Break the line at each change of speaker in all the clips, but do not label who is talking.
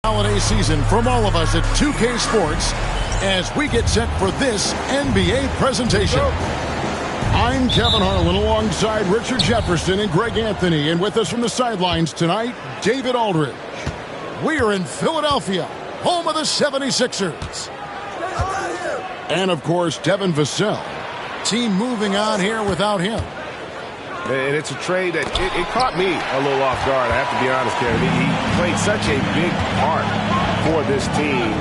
Holiday season from all of us at 2K Sports as we get set for this NBA presentation. I'm Kevin Harlan alongside Richard Jefferson and Greg Anthony, and with us from the sidelines tonight, David Aldridge. We are in Philadelphia, home of the 76ers. And of course, Devin Vassell. Team moving on here without him.
And it's a trade that it caught me a little off guard, I have to be honest, Kevin. He played such a big part for this team,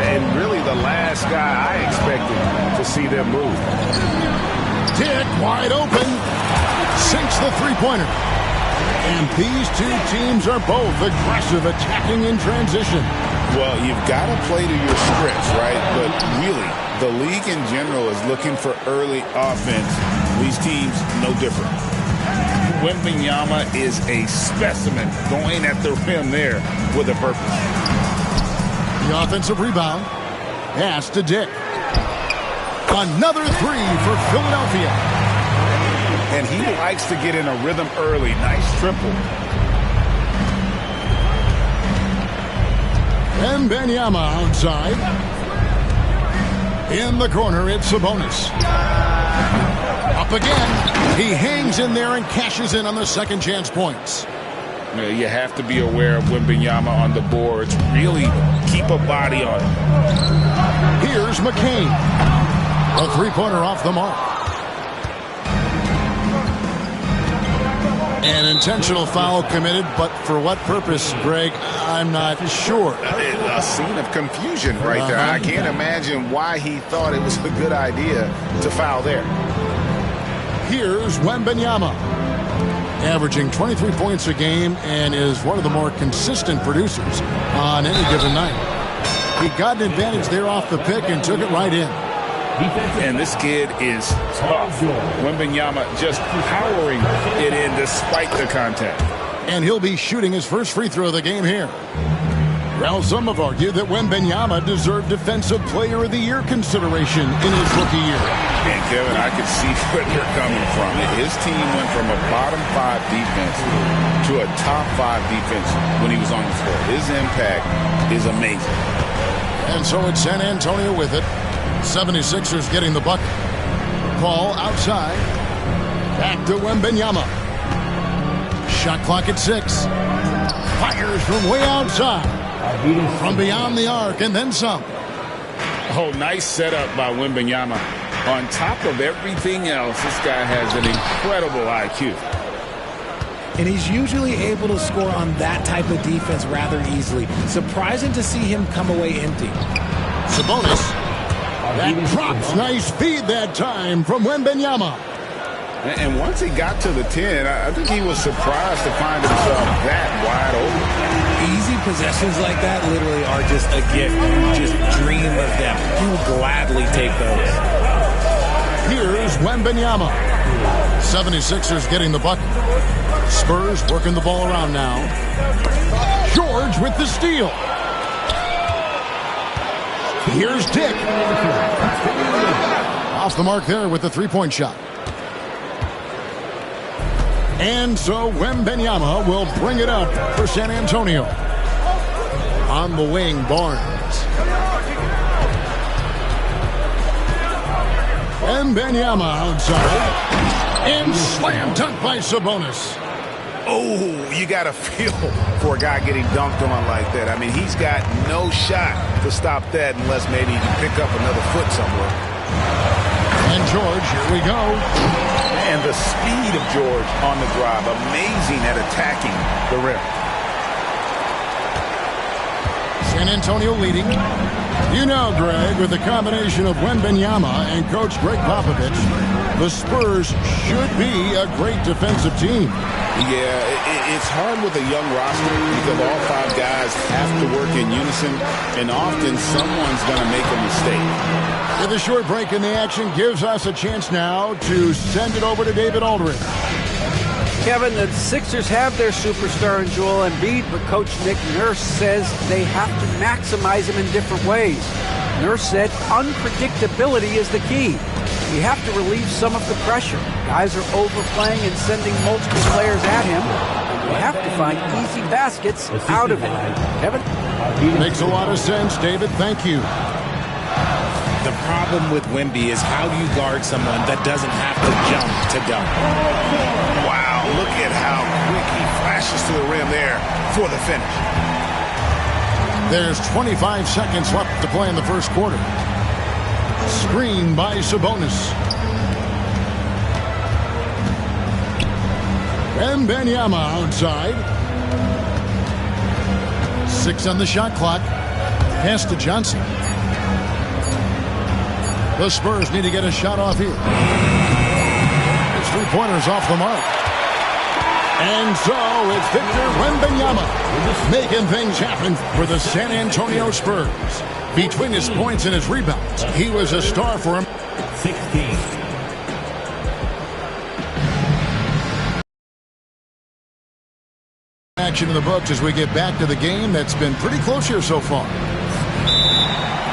and really the last guy I expected to see them move.
Dick wide open, sinks the three-pointer. And these two teams are both aggressive, attacking in transition.
Well, you've got to play to your strengths, right? But really, the league in general is looking for early offense. These teams, no different. Wembanyama is a specimen going at the rim there with a purpose.
The offensive rebound. Pass to Dick. Another three for Philadelphia.
And he likes to get in a rhythm early. Nice triple.
Wembanyama outside. In the corner, it's Sabonis. Up again. He hangs in there and cashes in on the second chance points.
You have to be aware of Wembanyama on the boards. Really keep a body on him.
Here's McCain. A three-pointer off the mark. An intentional foul committed, but for what purpose, Greg, I'm not sure.
A scene of confusion right there. I can't imagine why he thought it was a good idea to foul there.
Here's Wembanyama, averaging 23 points a game and is one of the more consistent producers on any given night. He got an advantage there off the pick and took it right in.
And this kid is tough. Wembanyama just powering it in despite the contact.
And he'll be shooting his first free throw of the game here. Well, some have argued that Wembanyama deserved Defensive Player of the Year consideration in his rookie year.
And Kevin, I could see where they're coming from. His team went from a bottom five defense to a top five defense when he was on the floor. His impact is amazing.
And so it's San Antonio with it. 76ers getting the bucket. Call outside. Back to Wembanyama. Shot clock at 6. Fires from way outside. From beyond the arc and then some.
Oh, nice setup by Wembanyama. On top of everything else, this guy has an incredible IQ.
And he's usually able to score on that type of defense rather easily. Surprising to see him come away empty.
Sabonis. That drops. Nice feed that time from Wembanyama.
And once he got to the 10, I think he was surprised to find himself that wide open.
Easy possessions like that literally are just a gift. You just dream of them. You will gladly take those.
Here's Wembanyama. 76ers getting the bucket. Spurs working the ball around now. George with the steal. Here's Dick. Off the mark there with the three-point shot. And so Wembanyama will bring it up for San Antonio. On the wing, Barnes. Wembanyama outside. And slam dunk by Sabonis.
Oh, you got to feel for a guy getting dunked on like that. I mean, he's got no shot to stop that unless maybe he can pick up another foot somewhere.
And George, here we go.
And the speed of George on the drive, amazing at attacking the rim.
San Antonio leading. You know, Greg, with the combination of Wembanyama and Coach Greg Popovich, the Spurs should be a great defensive team.
Yeah, it's hard with a young roster because all five guys have to work in unison, and often someone's going to make a mistake.
With a short break in the action gives us a chance now to send it over to David Aldridge.
Kevin, the Sixers have their superstar in Joel Embiid, but Coach Nick Nurse says they have to maximize him in different ways. Nurse said unpredictability is the key. We have to relieve some of the pressure. Guys are overplaying and sending multiple players at him. We have to find easy baskets out of it. Kevin?
Makes a lot of sense, David. Thank you.
The problem with Wemby is how do you guard someone that doesn't have to jump to dunk?
Wow, look at how quick he flashes to the rim there for the finish.
There's 25 seconds left to play in the first quarter. Screen by Sabonis. And Wembanyama outside. 6 on the shot clock. Pass to Johnson. The Spurs need to get a shot off here. His three-pointers off the mark. And so it's Victor Wembanyama making things happen for the San Antonio Spurs. Between his points and his rebounds, he was a star for him.
16.
Action in the books as we get back to the game that's been pretty close here so far.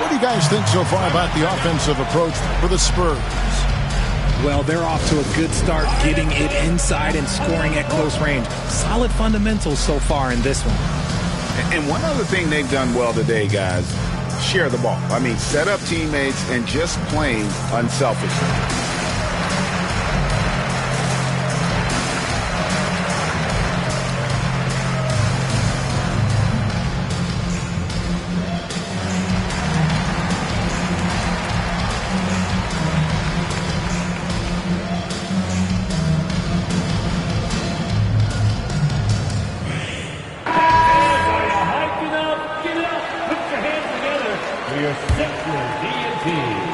What do you guys think so far about the offensive approach for the Spurs?
Well, they're off to a good start getting it inside and scoring at close range. Solid fundamentals so far in this one.
And one other thing they've done well today, guys, share the ball. I mean, set up teammates and just playing unselfishly.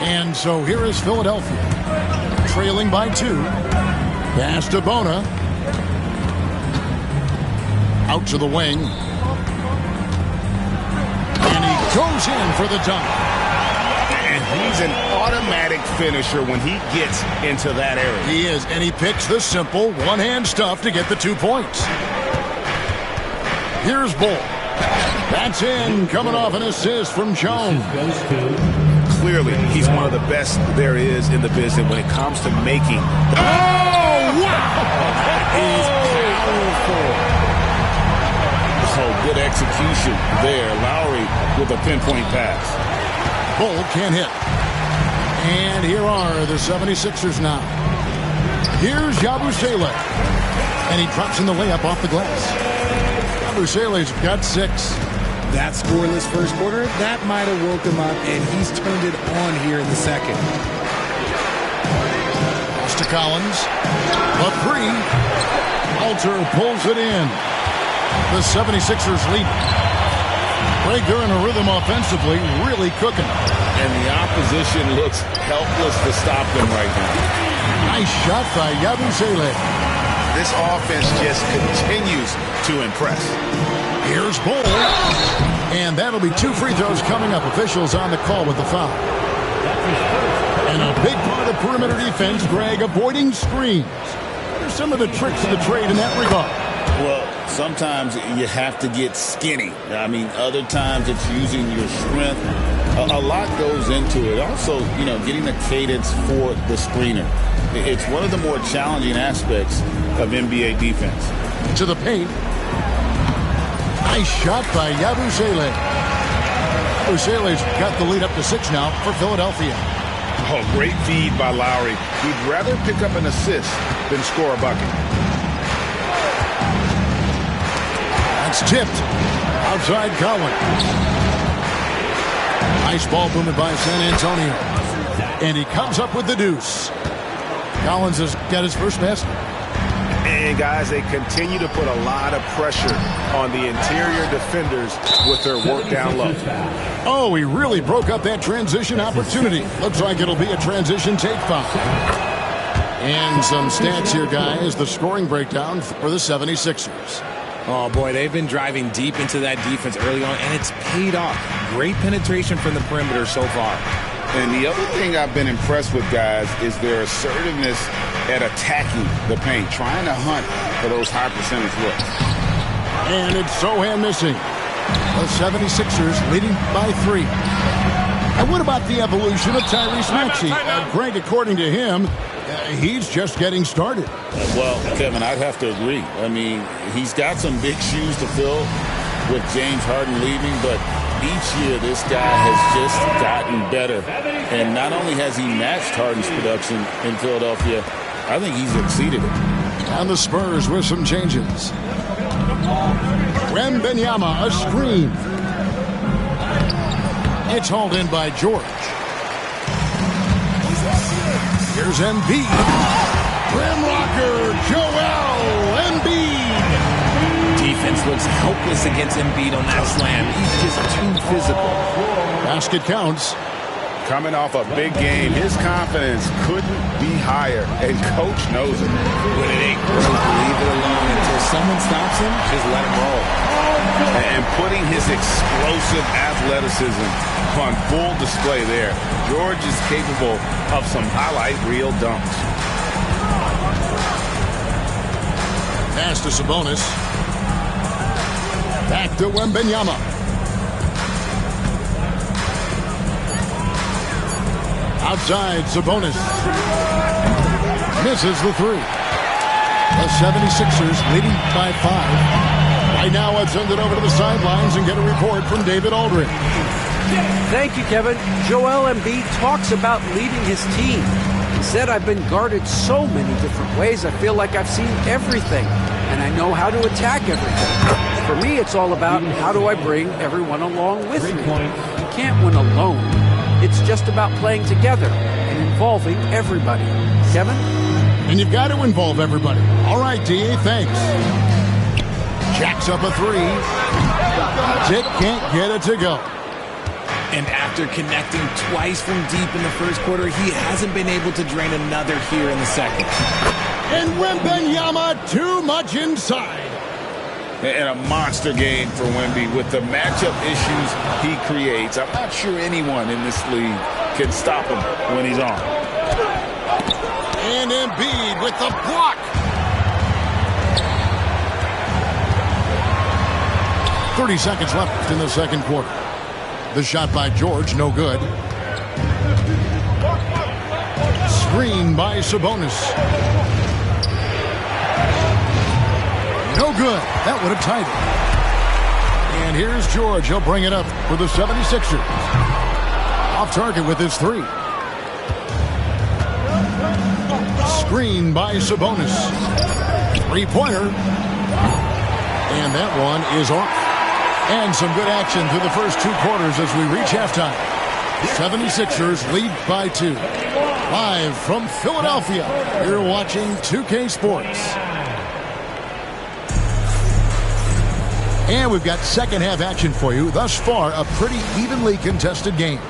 And so here is Philadelphia, trailing by 2. Pass to Bona. Out to the wing. And he goes in for the dunk.
And he's an automatic finisher when he gets into that area.
He is, and he picks the simple one-hand stuff to get the 2 points. Here's Bull. That's in, coming off an assist from Jones.
Clearly, he's one of the best there is in the business when it comes to making.
Oh, wow!
That is powerful. Oh, good execution there. Lowry with a pinpoint pass.
Bull can't hit. And here are the 76ers now. Here's Yabusele. And he drops in the layup off the glass. Yabusele's got 6.
That scoreless first quarter, that might have woke him up, and he's turned it on here in the second.
Pass to Collins. A 3. Alter pulls it in. The 76ers lead. Greg, they're in a rhythm offensively, really cooking.
And the opposition looks helpless to stop them right now.
Nice shot by Yabusele.
This offense just continues to impress.
Here's Bull. And that'll be 2 free throws coming up. Officials on the call with the foul. And a big part of perimeter defense, Greg, avoiding screens. What are some of the tricks of the trade in that regard?
Well, sometimes you have to get skinny. I mean, other times it's using your strength. A lot goes into it. Also, getting the cadence for the screener. It's one of the more challenging aspects of NBA defense.
To the paint. Nice shot by Yabusele. Yabusele's got the lead up to 6 now for Philadelphia.
Oh, great feed by Lowry. He'd rather pick up an assist than score a bucket.
That's tipped. Outside Collins. Nice ball movement by San Antonio. And he comes up with the deuce. Collins has got his first basket.
And, guys, they continue to put a lot of pressure on the interior defenders with their work down low.
Oh, he really broke up that transition opportunity. Looks like it'll be a transition take foul. And some stats here, guys. The scoring breakdown for the 76ers.
Oh, boy, they've been driving deep into that defense early on, and it's paid off. Great penetration from the perimeter so far.
And the other thing I've been impressed with, guys, is their assertiveness at attacking the paint, trying to hunt for those high percentage looks.
And it's Sohan missing. The 76ers leading by 3. And what about the evolution of Tyrese Maxey? Greg, according to him, he's just getting started.
Well, Kevin, I'd have to agree. I mean, he's got some big shoes to fill. with James Harden leaving, but each year this guy has just gotten better. And not only has he matched Harden's production in Philadelphia, I think he's exceeded it.
And the Spurs with some changes. Wembanyama, a screen. It's hauled in by George. Here's Embiid. Rim rocker, Joel Embiid.
Defense looks helpless against Embiid on that slam. He's just too physical.
Basket counts.
Coming off a big game, his confidence couldn't be higher, and Coach knows it.
When it ain't broke, leave it alone until someone stops him. Just let him roll.
And putting his explosive athleticism on full display there, George is capable of some highlight reel dunks.
Pass to Sabonis. Back to Wembanyama. Outside, Sabonis. Misses the three. The 76ers leading by 5. Right now, let's send it over to the sidelines and get a report from David Aldridge.
Thank you, Kevin. Joel Embiid talks about leading his team. He said, "I've been guarded so many different ways. I feel like I've seen everything, and I know how to attack everything. For me, it's all about how do I bring everyone along with me. You can't win alone. It's just about playing together and involving everybody." Kevin?
And you've got to involve everybody. All right, D.A., thanks. Jacks up a three. Dick can't get it to go.
And after connecting twice from deep in the first quarter, he hasn't been able to drain another here in the second.
And Wembanyama too much inside.
And a monster game for Wemby with the matchup issues he creates. I'm not sure anyone in this league can stop him when he's on.
And Embiid with the block. .30 seconds left in the second quarter. The shot by George, no good. Screen by Sabonis. No good. That would have tied it. And here's George. He'll bring it up for the 76ers. Off target with his three. Screen by Sabonis. Three-pointer. And that one is off. And some good action through the first 2 quarters as we reach halftime. 76ers lead by 2. Live from Philadelphia, you're watching 2K Sports. And we've got second half action for you. Thus far, a pretty evenly contested game.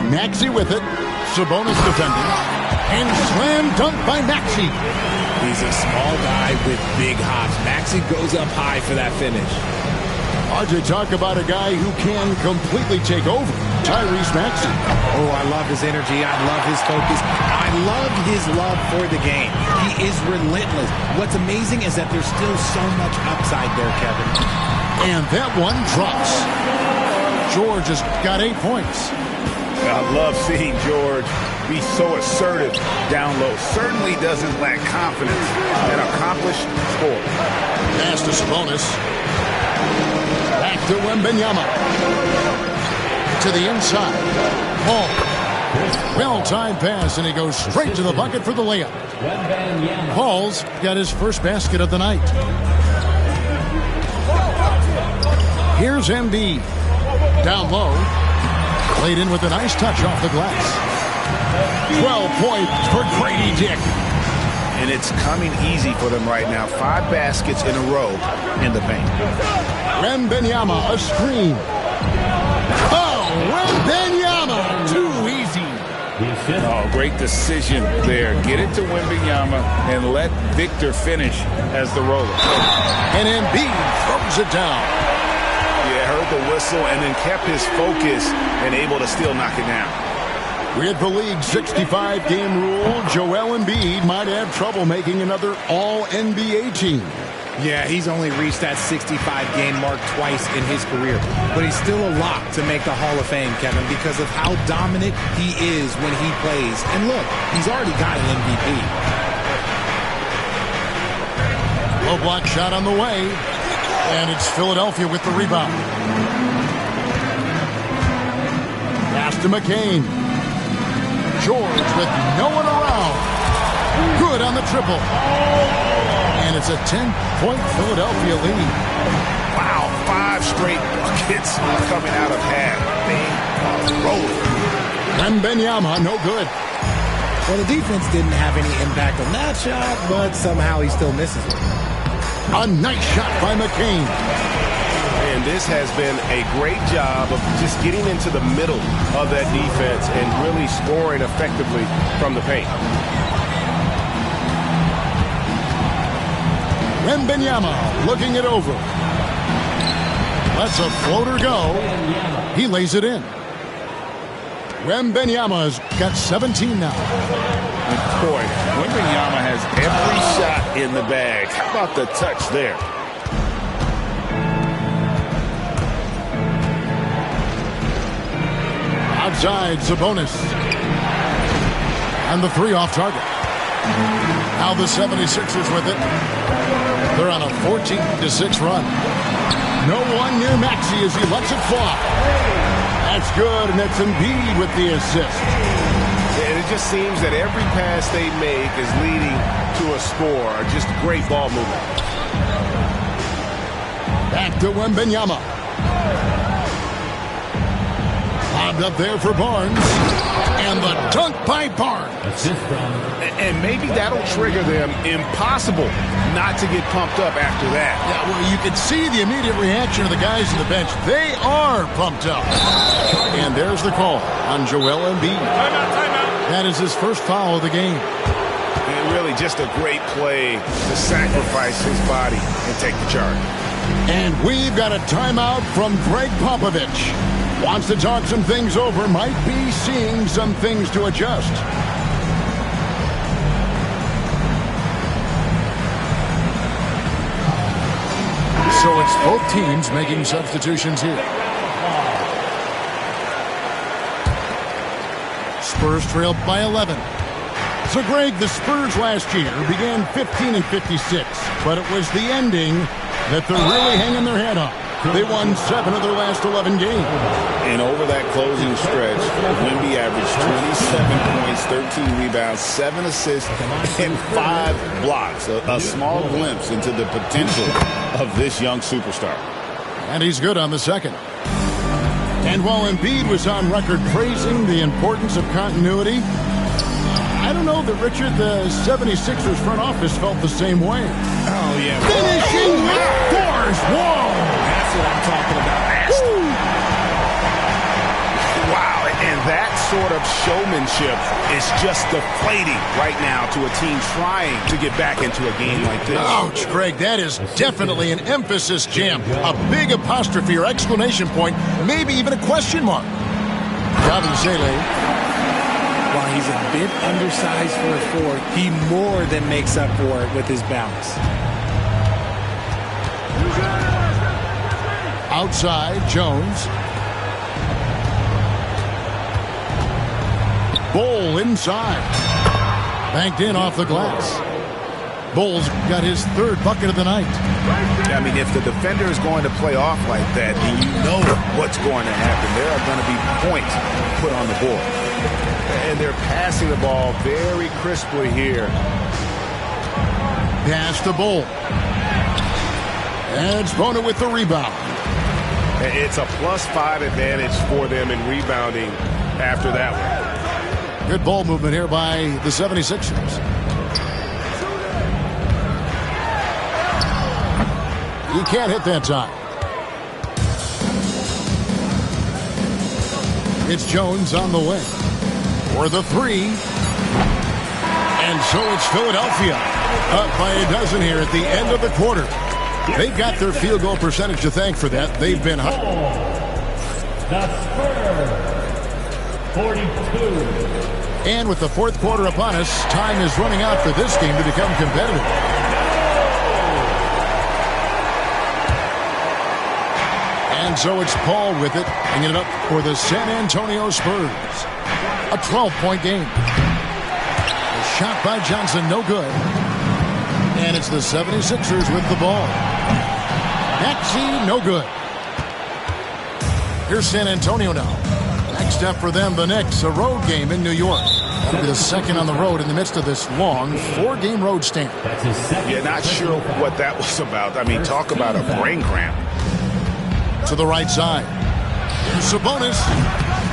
Maxey with it. Sabonis defending. And slam dunk by Maxey.
He's a small guy with big hops. Maxey goes up high for that finish.
RJ, talk about a guy who can completely take over. Tyrese Maxey.
Oh, I love his energy. I love his focus. I love his love for the game. He is relentless. What's amazing is that there's still so much upside there, Kevin.
And that one drops. George has got 8 points.
I love seeing George be so assertive down low. Certainly doesn't lack confidence. An accomplished scorer.
Pass to Sabonis. Back to Wembanyama. To the inside. Paul. Well-timed pass, and he goes straight to the bucket for the layup. Paul's got his first basket of the night. Here's Embiid. Down low. Played in with a nice touch off the glass. 12 points for Grady Dick.
And it's coming easy for them right now. 5 baskets in a row in the paint.
Wembanyama, a screen. Oh, Wembanyama, too easy.
Oh, great decision there. Get it to Wembanyama and let Victor finish as the roller.
And Embiid throws it down.
Yeah, heard the whistle and then kept his focus and able to still knock it down.
With the league's 65-game rule, Joel Embiid might have trouble making another All-NBA team.
Yeah, he's only reached that 65-game mark twice in his career. But he's still a lock to make the Hall of Fame, Kevin, because of how dominant he is when he plays. And look, he's already got an MVP.
Low block shot on the way. And it's Philadelphia with the rebound. Pass to McCain. George with no one around. Good on the triple. And it's a 10-point Philadelphia lead.
Wow, 5 straight buckets coming out of half. They are rolling.
Wembanyama, no good.
Well, the defense didn't have any impact on that shot, but somehow he still misses it.
A nice shot by McCain.
And this has been a great job of just getting into the middle of that defense and really scoring effectively from the paint.
Wembanyama looking it over. Lets a floater go. He lays it in. Wembanyama's got 17 now.
Boy, Wembanyama has every shot in the bag. How about the touch there?
Outside, Sabonis. And the 3 off target. Now the 76ers with it. They're on a 14-6 run. No one near Maxey as he lets it fly. That's good, and it's Embiid with the assist.
And it just seems that every pass they make is leading to a score. Just great ball movement.
Back to Wembanyama. Lobbed up there for Barnes. And the dunk by Barnes.
And maybe that'll trigger them. Impossible not to get pumped up after that.
Yeah, well, you can see the immediate reaction of the guys on the bench. They are pumped up. And there's the call on Joel Embiid. Timeout. That is his first foul of the game.
And really just a great play to sacrifice his body and take the charge.
And we've got a timeout from Greg Popovich. Wants to talk some things over. Might be seeing some things to adjust. So it's both teams making substitutions here. Spurs trailed by 11. So, Greg, the Spurs last year began 15-56, but it was the ending that they're really hanging their head on. They won 7 of their last 11 games.
And over that closing stretch, Wemby averaged 27 points, 13 rebounds, 7 assists, and 5 blocks. A small glimpse into the potential of this young superstar.
And he's good on the second. And while Embiid was on record praising the importance of continuity, I don't know that, Richard, the 76ers front office felt the same way.
Oh, yeah.
Finishing with force. Whoa.
That's what I'm talking about.
Wow, and that sort of showmanship is just deflating right now to a team trying to get back into a game like this.
Ouch, Greg, that is definitely an emphasis jam. A big apostrophe or exclamation point, maybe even a question mark. Gavin Sele.
While he's a bit undersized for a forward, he more than makes up for it with his bounce.
Outside, Jones. Bol inside. Banked in off the glass. Bol's got his 3rd bucket of the night.
I mean, if the defender is going to play off like that, then you know what's going to happen. There are going to be points put on the board. And they're passing the ball very crisply here.
Pass to Bol. And it's Bona with the rebound.
It's a +5 advantage for them in rebounding after that one.
Good ball movement here by the 76ers. He can't hit that time. It's Jones on the way for the 3. And so it's Philadelphia up by a dozen here at the end of the quarter. They've got their field goal percentage to thank for that. They've been hot.
The Spurs, 42.
And with the 4th quarter upon us, time is running out for this game to become competitive. And so it's Paul with it, bringing it up for the San Antonio Spurs. A 12-point game. A shot by Johnson, no good. And it's the 76ers with the ball. Maxey, no good. Here's San Antonio now. Next up for them, the Knicks, a road game in New York. That'll be the second on the road in the midst of this long 4-game road stand.
Yeah, not sure what that was about. I mean, talk about a brain cramp.
To the right side. Here's Sabonis.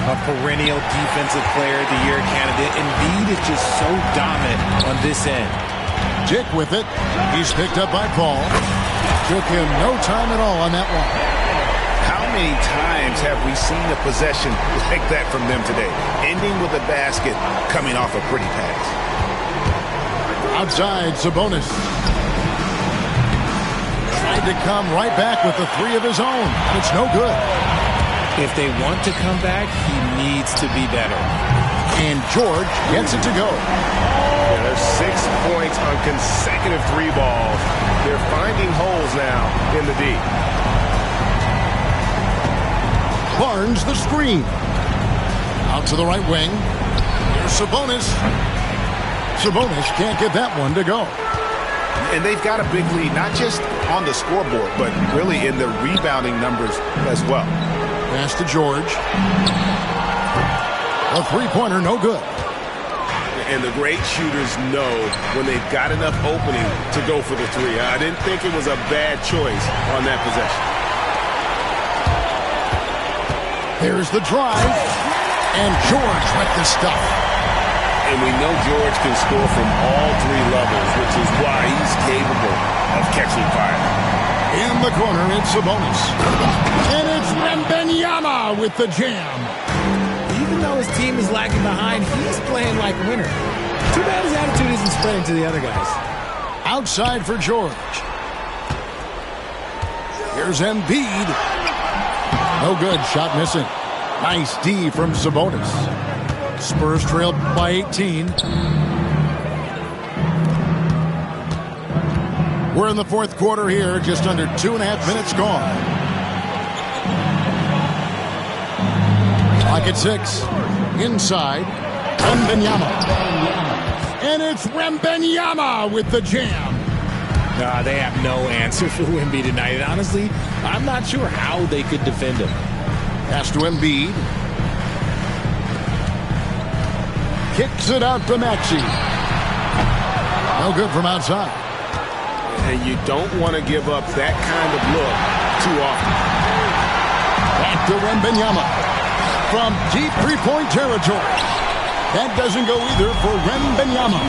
A perennial defensive player of the year candidate. Embiid is just so dominant on this end.
Dick with it. He's picked up by Paul. Took him no time at all on that one.
How many times have we seen a possession like that from them today? Ending with a basket, coming off a pretty pass.
Outside, Sabonis. Tried to come right back with the 3 of his own. It's no good.
If they want to come back, he needs to be better.
And George gets it to go.
Yeah, there's 6 points on consecutive 3 balls. They're finding holes now in the D.
Barnes the screen. Out to the right wing. Here's Sabonis. Sabonis can't get that one to go.
And they've got a big lead, not just on the scoreboard, but really in the rebounding numbers as well.
Pass to George. A 3-pointer, no good.
And the great shooters know when they've got enough opening to go for the 3. I didn't think it was a bad choice on that possession.
There's the drive. And George with the stuff.
And we know George can score from all 3 levels, which is why he's capable of catching fire.
In the corner, it's Sabonis. And it's Wembanyama with the jam.
Even though his team is lagging behind, he's playing like a winner. Too bad his attitude isn't spreading to the other guys.
Outside for George. Here's Embiid. No good. Shot missing. Nice D from Sabonis. Spurs trailed by 18. We're in the 4th quarter here. Just under 2.5 minutes gone. Clock at 6. Inside. Wembanyama. And it's Wembanyama with the jam.
They have no answer for Wemby tonight. And honestly, I'm not sure how they could defend him.
Pass to Embiid. Kicks it out to Maxey. No good from outside.
And you don't want to give up that kind of look too often.
Back to Wembanyama. From deep 3-point territory. That doesn't go either for Wembanyama.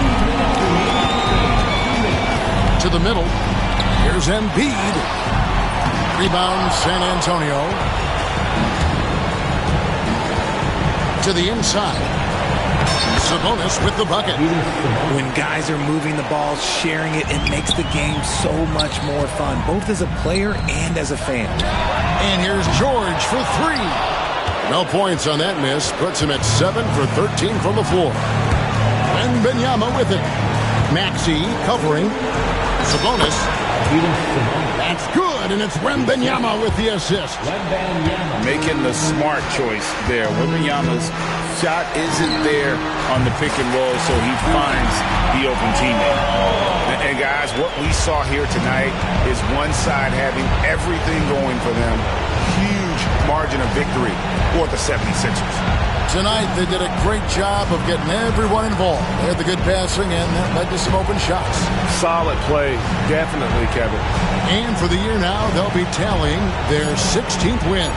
To the middle. Here's Embiid. Rebound San Antonio. To the inside. Sabonis with the bucket.
When guys are moving the ball, sharing it, it makes the game so much more fun, both as a player and as a fan.
And here's George for 3. No points on that miss. Puts him at 7 for 13 from the floor. Wembanyama with it. Maxey covering. Sabonis. That's good, and it's Wembanyama with the assist.
Making the smart choice there. Wembanyama's shot isn't there on the pick and roll, so he finds the open teammate.
And guys, what we saw here tonight is one side having everything going for them. Huge margin of victory for the 76ers.
Tonight, they did a great job of getting everyone involved. They had the good passing, and that led to some open shots.
Solid play, definitely, Kevin.
And for the year now, they'll be tallying their 16th win.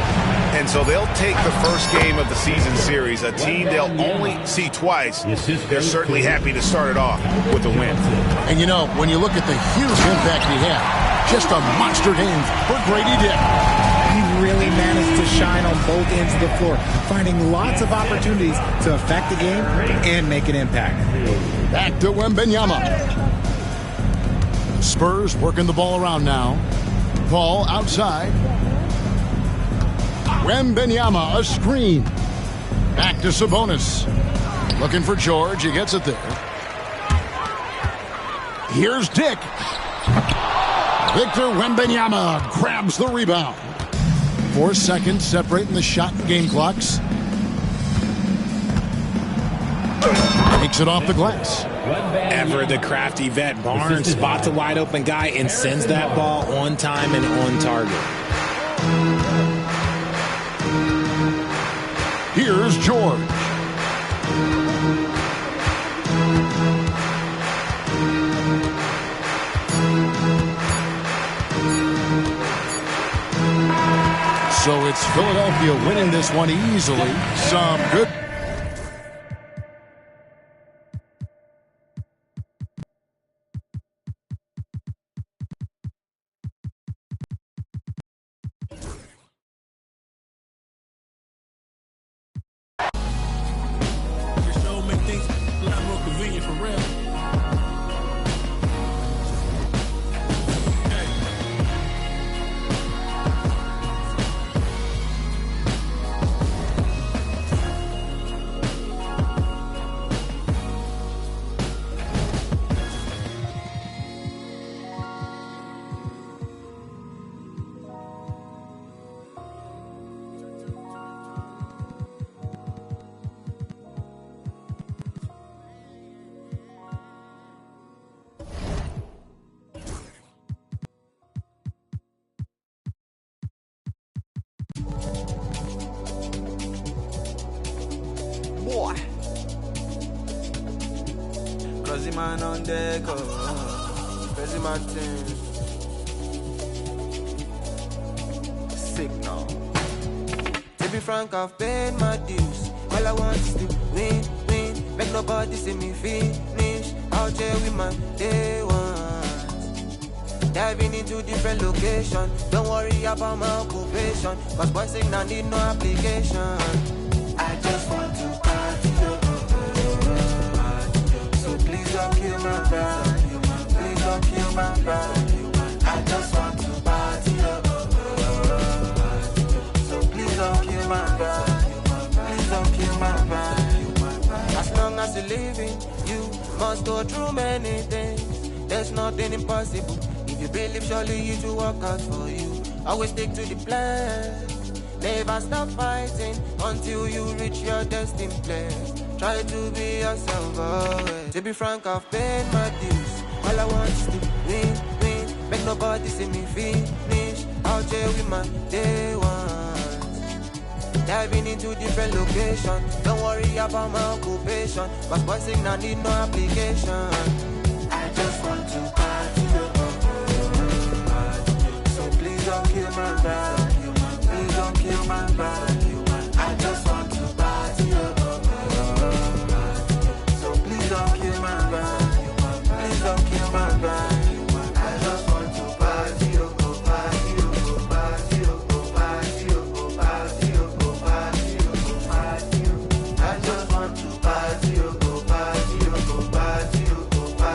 And so they'll take the first game of the season series, a team they'll only see twice. They're certainly happy to start it off with a win.
And you know, when you look at the huge impact he had, just a monster game for Grady Dick.
He really managed to shine on both ends of the floor, finding lots of opportunities to affect the game and make an impact.
Back to Wembanyama. Spurs working the ball around now. Paul outside. Wembanyama, a screen. Back to Sabonis. Looking for George. He gets it there. Here's Dick. Victor Wembanyama grabs the rebound. 4 seconds separating the shot and game clocks. Takes it off the glass.
Ever the crafty vet, Barnes spots a wide open guy and sends that ball on time and on target.
Here's George. So it's Philadelphia winning this one easily. Some good.
Boy. Crazy man on deck, crazy Martin. Signal. To be frank, I've paid my dues. All I want is to win, win. Make nobody see me finish. Out here with my day ones. Diving into different locations. Don't worry about my occupation. Cause boys say I need no application. I just want to party, so please don't kill my vibe. Please don't kill my vibe. I just want to party, so please don't kill my vibe. Please don't kill my vibe. As long as you're living, you must go through many things. There's nothing impossible. If you believe, surely it will work out for you. Always stick to the plan. Never stop fighting until you reach your destined place. Try to be yourself always. To be frank, I've paid my dues. All I want is to win, win. Make nobody see me finish. Out here with my day ones. Diving into different locations. Don't worry about my occupation. Cause boys saying I need no application. I just want to party. So please don't kill my vibe. Don't kill my vibe. I just want to party. So please don't kill my vibe. Please don't kill my vibe. I just want to party. Go party. Go party. Go party. Go party. Go party. Go party. I just want to party. Go party. Go party. Go party.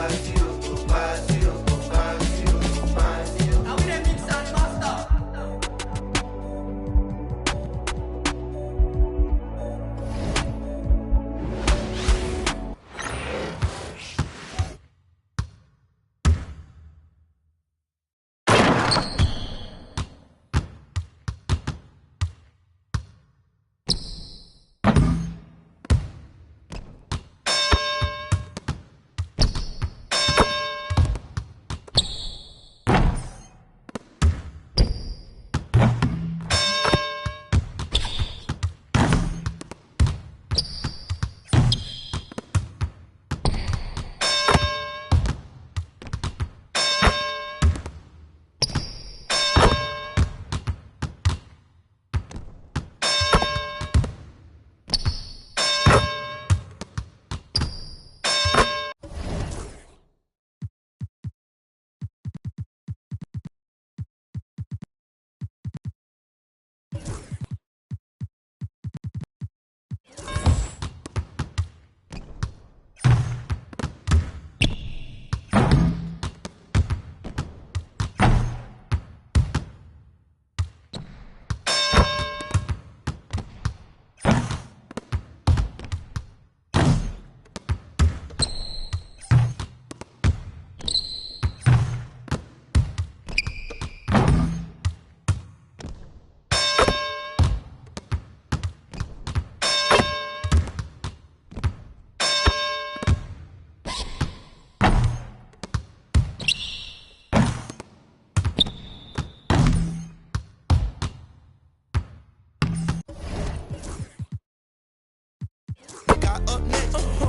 got up next.